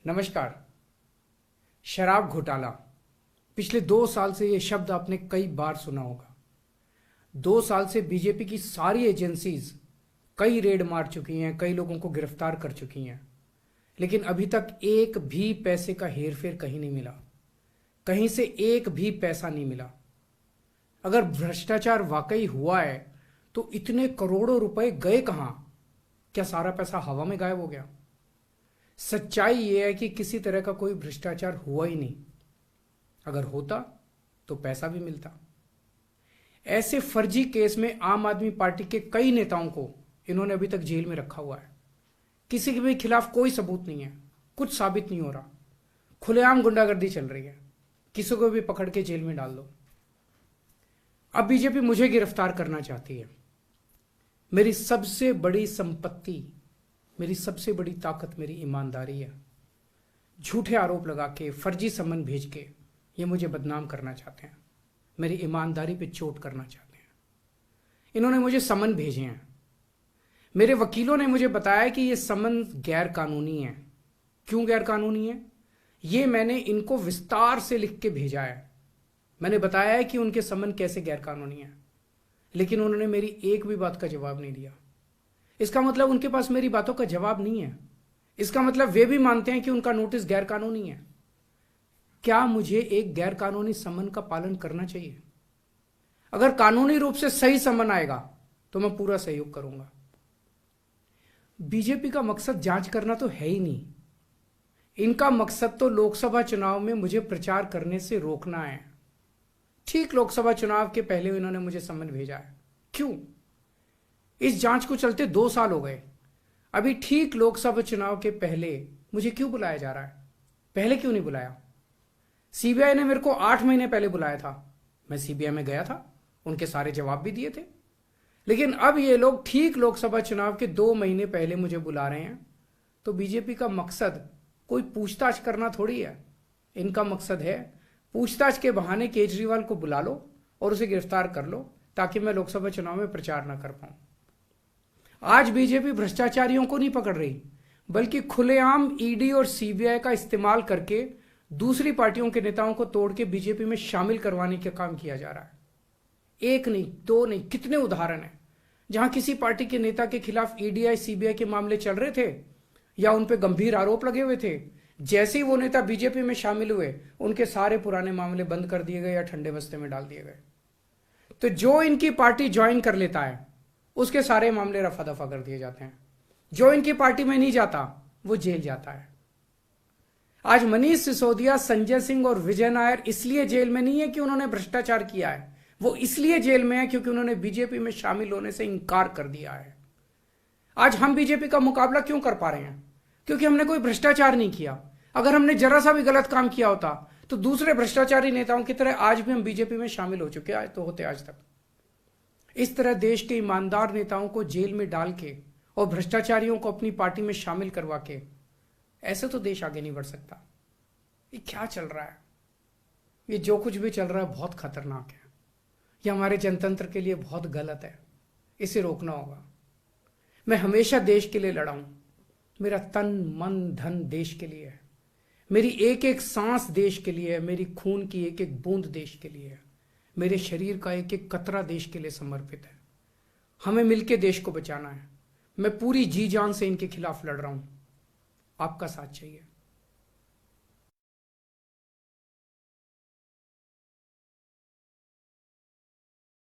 नमस्कार। शराब घोटाला, पिछले 2 साल से यह शब्द आपने कई बार सुना होगा। 2 साल से बीजेपी की सारी एजेंसीज कई रेड मार चुकी हैं, कई लोगों को गिरफ्तार कर चुकी हैं, लेकिन अभी तक एक भी पैसे का हेरफेर कहीं नहीं मिला, कहीं से एक भी पैसा नहीं मिला। अगर भ्रष्टाचार वाकई हुआ है तो इतने करोड़ों रुपए गए कहां? क्या सारा पैसा हवा में गायब हो गया? सच्चाई यह है कि किसी तरह का कोई भ्रष्टाचार हुआ ही नहीं। अगर होता तो पैसा भी मिलता। ऐसे फर्जी केस में आम आदमी पार्टी के कई नेताओं को इन्होंने अभी तक जेल में रखा हुआ है। किसी के भी खिलाफ कोई सबूत नहीं है, कुछ साबित नहीं हो रहा, खुलेआम गुंडागर्दी चल रही है, किसी को भी पकड़ के जेल में डाल दो। अब बीजेपी मुझे गिरफ्तार करना चाहती है। मेरी सबसे बड़ी संपत्ति, मेरी सबसे बड़ी ताकत मेरी ईमानदारी है। झूठे आरोप लगा के, फर्जी समन भेज के ये मुझे बदनाम करना चाहते हैं, मेरी ईमानदारी पे चोट करना चाहते हैं। इन्होंने मुझे समन भेजे हैं। मेरे वकीलों ने मुझे बताया कि ये समन गैर कानूनी है। क्यों गैर कानूनी है? ये मैंने इनको विस्तार से लिख के भेजा है। मैंने बताया है कि उनके समन कैसे गैर कानूनी है, लेकिन उन्होंने मेरी एक भी बात का जवाब नहीं दिया। इसका मतलब उनके पास मेरी बातों का जवाब नहीं है। इसका मतलब वे भी मानते हैं कि उनका नोटिस गैर कानूनी है। क्या मुझे एक गैर कानूनी समन का पालन करना चाहिए? अगर कानूनी रूप से सही समन आएगा तो मैं पूरा सहयोग करूंगा। बीजेपी का मकसद जांच करना तो है ही नहीं। इनका मकसद तो लोकसभा चुनाव में मुझे प्रचार करने से रोकना है। ठीक लोकसभा चुनाव के पहले इन्होंने मुझे समन भेजा है। क्यों? इस जांच को चलते 2 साल हो गए। अभी ठीक लोकसभा चुनाव के पहले मुझे क्यों बुलाया जा रहा है? पहले क्यों नहीं बुलाया? सीबीआई ने मेरे को 8 महीने पहले बुलाया था। मैं सीबीआई में गया था, उनके सारे जवाब भी दिए थे। लेकिन अब ये लोग ठीक लोकसभा चुनाव के 2 महीने पहले मुझे बुला रहे हैं। तो बीजेपी का मकसद कोई पूछताछ करना थोड़ी है। इनका मकसद है पूछताछ के बहाने केजरीवाल को बुला लो और उसे गिरफ्तार कर लो, ताकि मैं लोकसभा चुनाव में प्रचार ना कर पाऊं। आज बीजेपी भ्रष्टाचारियों को नहीं पकड़ रही, बल्कि खुलेआम ईडी और सीबीआई का इस्तेमाल करके दूसरी पार्टियों के नेताओं को तोड़ के बीजेपी में शामिल करवाने का काम किया जा रहा है। एक नहीं, 2 नहीं, कितने उदाहरण हैं जहां किसी पार्टी के नेता के खिलाफ ईडी सीबीआई के मामले चल रहे थे या उन पर गंभीर आरोप लगे हुए थे। जैसे ही वो नेता बीजेपी में शामिल हुए, उनके सारे पुराने मामले बंद कर दिए गए या ठंडे बस्ते में डाल दिए गए। तो जो इनकी पार्टी ज्वाइन कर लेता है उसके सारे मामले रफा दफा कर दिए जाते हैं। जो इनकी पार्टी में नहीं जाता वो जेल जाता है। आज मनीष सिसोदिया, संजय सिंह और विजय नायर इसलिए जेल में नहीं है कि उन्होंने भ्रष्टाचार किया है, वो इसलिए जेल में है क्योंकि उन्होंने बीजेपी में शामिल होने से इंकार कर दिया है। आज हम बीजेपी का मुकाबला क्यों कर पा रहे हैं? क्योंकि हमने कोई भ्रष्टाचार नहीं किया। अगर हमने जरा सा भी गलत काम किया होता तो दूसरे भ्रष्टाचारी नेताओं की तरह आज भी हम बीजेपी में शामिल हो चुके तो होते आज तक। इस तरह देश के ईमानदार नेताओं को जेल में डाल के और भ्रष्टाचारियों को अपनी पार्टी में शामिल करवा के ऐसे तो देश आगे नहीं बढ़ सकता। ये क्या चल रहा है? ये जो कुछ भी चल रहा है बहुत खतरनाक है। ये हमारे जनतंत्र के लिए बहुत गलत है। इसे रोकना होगा। मैं हमेशा देश के लिए लड़ा हूं। मेरा तन मन धन देश के लिए है। मेरी एक एक सांस देश के लिए है। मेरी खून की एक एक बूंद देश के लिए है। मेरे शरीर का एक एक कतरा देश के लिए समर्पित है। हमें मिलकर देश को बचाना है। मैं पूरी जी जान से इनके खिलाफ लड़ रहा हूं। आपका साथ चाहिए।